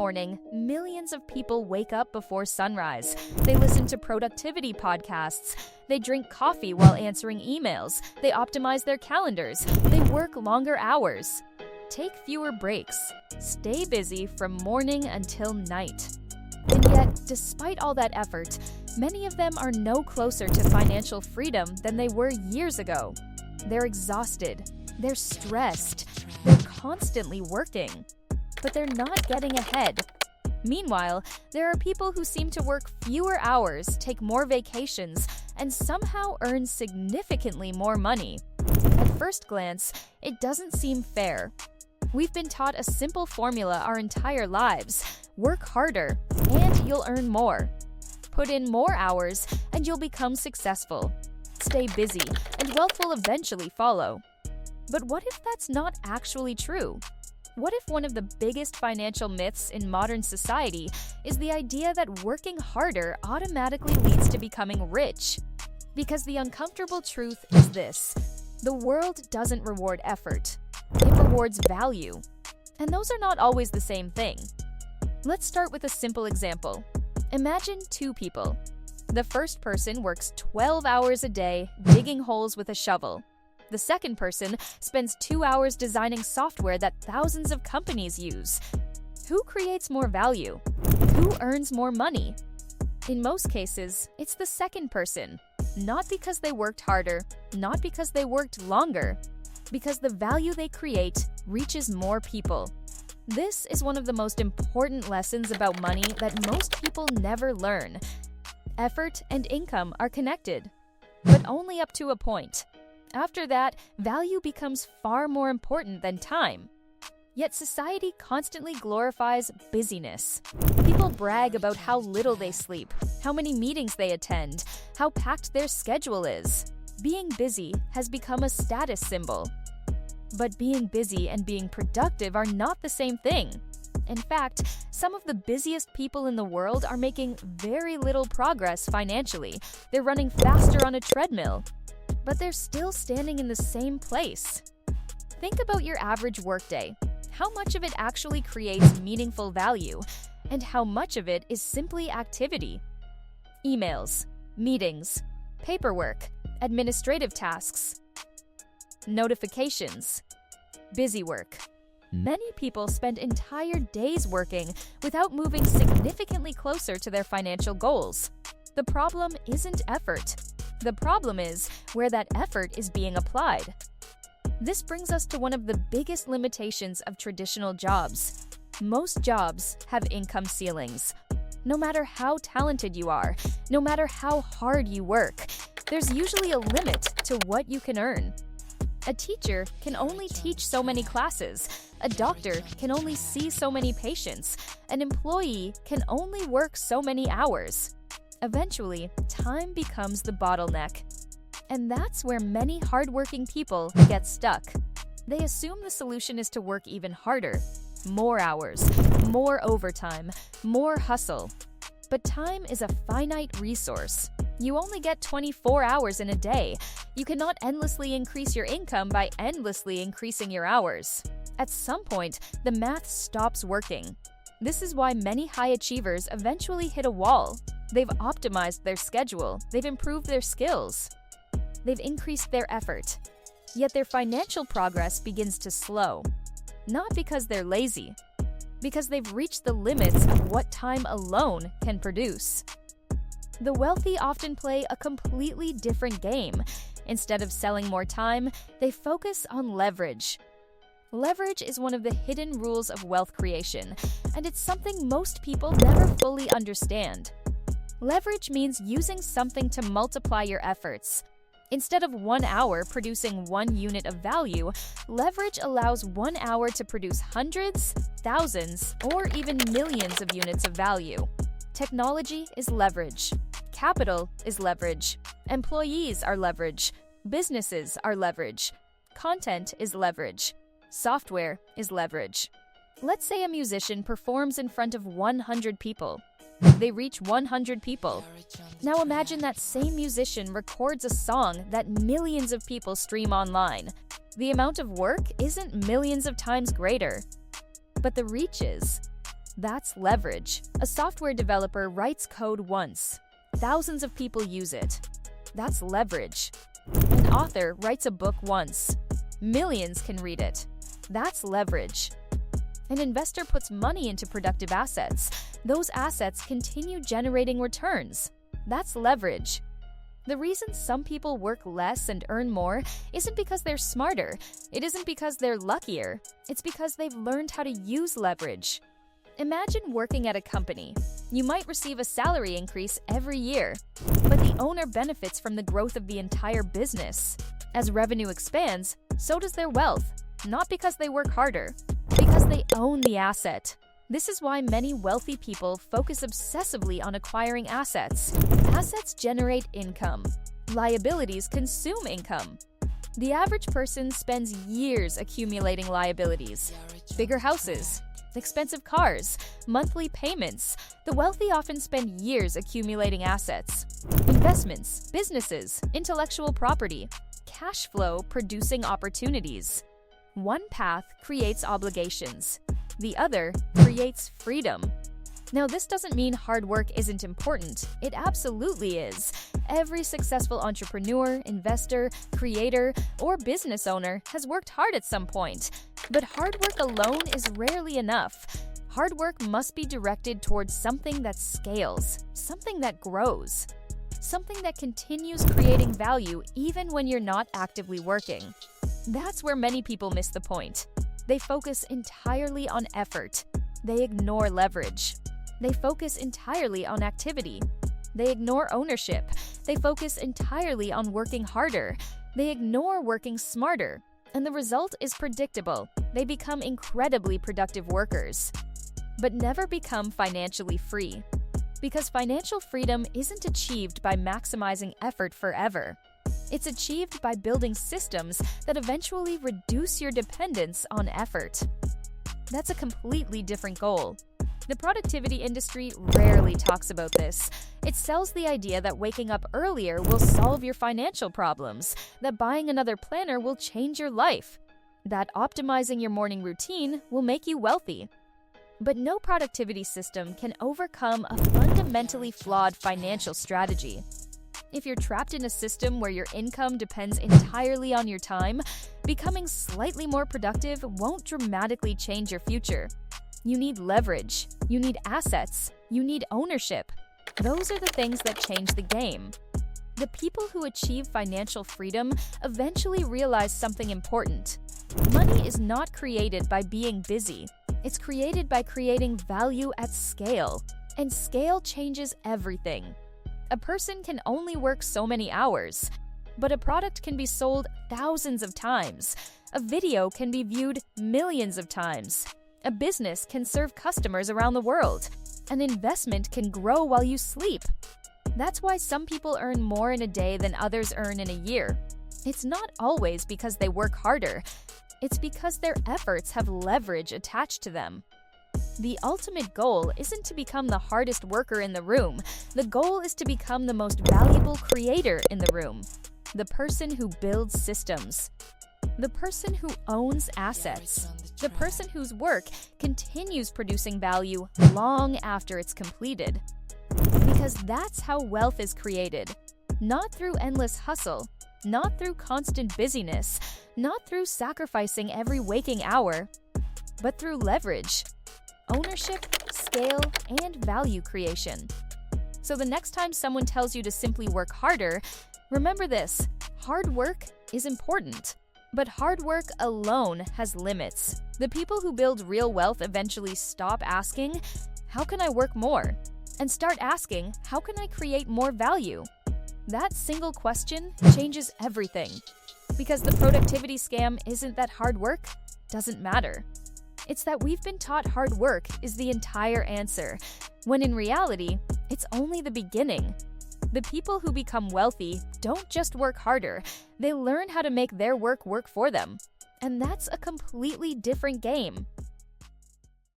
morning, millions of people wake up before sunrise. They listen to productivity podcasts. They drink coffee while answering emails. They optimize their calendars. They work longer hours. Take fewer breaks. Stay busy from morning until night. And yet, despite all that effort, many of them are no closer to financial freedom than they were years ago. They're exhausted. They're stressed. They're constantly working. But they're not getting ahead. Meanwhile, there are people who seem to work fewer hours, take more vacations, and somehow earn significantly more money. At first glance, it doesn't seem fair. We've been taught a simple formula our entire lives: work harder, and you'll earn more. Put in more hours, and you'll become successful. Stay busy, and wealth will eventually follow. But what if that's not actually true? What if one of the biggest financial myths in modern society is the idea that working harder automatically leads to becoming rich? Because the uncomfortable truth is this: the world doesn't reward effort. It rewards value. And those are not always the same thing. Let's start with a simple example. Imagine two people. The first person works 12 hours a day digging holes with a shovel. The second person spends 2 hours designing software that thousands of companies use. Who creates more value? Who earns more money? In most cases, it's the second person. Not because they worked harder, not because they worked longer, because the value they create reaches more people. This is one of the most important lessons about money that most people never learn. Effort and income are connected, but only up to a point. After that, value becomes far more important than time. Yet society constantly glorifies busyness. People brag about how little they sleep, how many meetings they attend, how packed their schedule is. Being busy has become a status symbol. But being busy and being productive are not the same thing. In fact, some of the busiest people in the world are making very little progress financially. They're running faster on a treadmill, but they're still standing in the same place. Think about your average workday. How much of it actually creates meaningful value, and how much of it is simply activity? Emails, meetings, paperwork, administrative tasks, notifications, busy work. Many people spend entire days working without moving significantly closer to their financial goals. The problem isn't effort. The problem is where that effort is being applied. This brings us to one of the biggest limitations of traditional jobs. Most jobs have income ceilings. No matter how talented you are, no matter how hard you work, there's usually a limit to what you can earn. A teacher can only teach so many classes. A doctor can only see so many patients. An employee can only work so many hours. Eventually, time becomes the bottleneck. And that's where many hardworking people get stuck. They assume the solution is to work even harder. More hours, more overtime, more hustle. But time is a finite resource. You only get 24 hours in a day. You cannot endlessly increase your income by endlessly increasing your hours. At some point, the math stops working. This is why many high achievers eventually hit a wall. They've optimized their schedule. They've improved their skills. They've increased their effort. Yet their financial progress begins to slow. Not because they're lazy, because they've reached the limits of what time alone can produce. The wealthy often play a completely different game. Instead of selling more time, they focus on leverage. Leverage is one of the hidden rules of wealth creation, and it's something most people never fully understand. Leverage means using something to multiply your efforts. Instead of 1 hour producing 1 unit of value, leverage allows 1 hour to produce hundreds, thousands, or even millions of units of value. Technology is leverage. Capital is leverage. Employees are leverage. Businesses are leverage. Content is leverage. Software is leverage. Let's say a musician performs in front of 100 people. They reach 100 people. Now imagine that same musician records a song that millions of people stream online. The amount of work isn't millions of times greater, but the reach is. That's leverage. A software developer writes code once. Thousands of people use it. That's leverage. An author writes a book once. Millions can read it. That's leverage. An investor puts money into productive assets. Those assets continue generating returns. That's leverage. The reason some people work less and earn more isn't because they're smarter. It isn't because they're luckier. It's because they've learned how to use leverage. Imagine working at a company. You might receive a salary increase every year, but the owner benefits from the growth of the entire business. As revenue expands, so does their wealth, not because they work harder, because they own the asset. This is why many wealthy people focus obsessively on acquiring assets. Assets generate income. Liabilities consume income. The average person spends years accumulating liabilities. Bigger houses, expensive cars, monthly payments. The wealthy often spend years accumulating assets. Investments, businesses, intellectual property, cash flow producing opportunities. One path creates obligations. The other creates freedom. Now, this doesn't mean hard work isn't important. It absolutely is. Every successful entrepreneur, investor, creator, or business owner has worked hard at some point. But hard work alone is rarely enough. Hard work must be directed towards something that scales, something that grows, something that continues creating value even when you're not actively working. That's where many people miss the point. They focus entirely on effort. They ignore leverage. They focus entirely on activity. They ignore ownership. They focus entirely on working harder. They ignore working smarter. And the result is predictable. They become incredibly productive workers, but never become financially free. Because financial freedom isn't achieved by maximizing effort forever. It's achieved by building systems that eventually reduce your dependence on effort. That's a completely different goal. The productivity industry rarely talks about this. It sells the idea that waking up earlier will solve your financial problems, that buying another planner will change your life, that optimizing your morning routine will make you wealthy. But no productivity system can overcome a fundamentally flawed financial strategy. If you're trapped in a system where your income depends entirely on your time, becoming slightly more productive won't dramatically change your future. You need leverage, you need assets, you need ownership. Those are the things that change the game. The people who achieve financial freedom eventually realize something important. Money is not created by being busy. It's created by creating value at scale. And scale changes everything. A person can only work so many hours, but a product can be sold thousands of times. A video can be viewed millions of times. A business can serve customers around the world. An investment can grow while you sleep. That's why some people earn more in a day than others earn in a year. It's not always because they work harder. It's because their efforts have leverage attached to them. The ultimate goal isn't to become the hardest worker in the room. The goal is to become the most valuable creator in the room. The person who builds systems. The person who owns assets. The person whose work continues producing value long after it's completed. Because that's how wealth is created. Not through endless hustle, not through constant busyness, not through sacrificing every waking hour, but through leverage, ownership, scale, and value creation. So the next time someone tells you to simply work harder, remember this: hard work is important. But hard work alone has limits. The people who build real wealth eventually stop asking, "How can I work more?" and start asking, "How can I create more value?" That single question changes everything. Because the productivity scam isn't that hard work doesn't matter. It's that we've been taught hard work is the entire answer, when in reality, it's only the beginning. The people who become wealthy don't just work harder, they learn how to make their work for them. And that's a completely different game.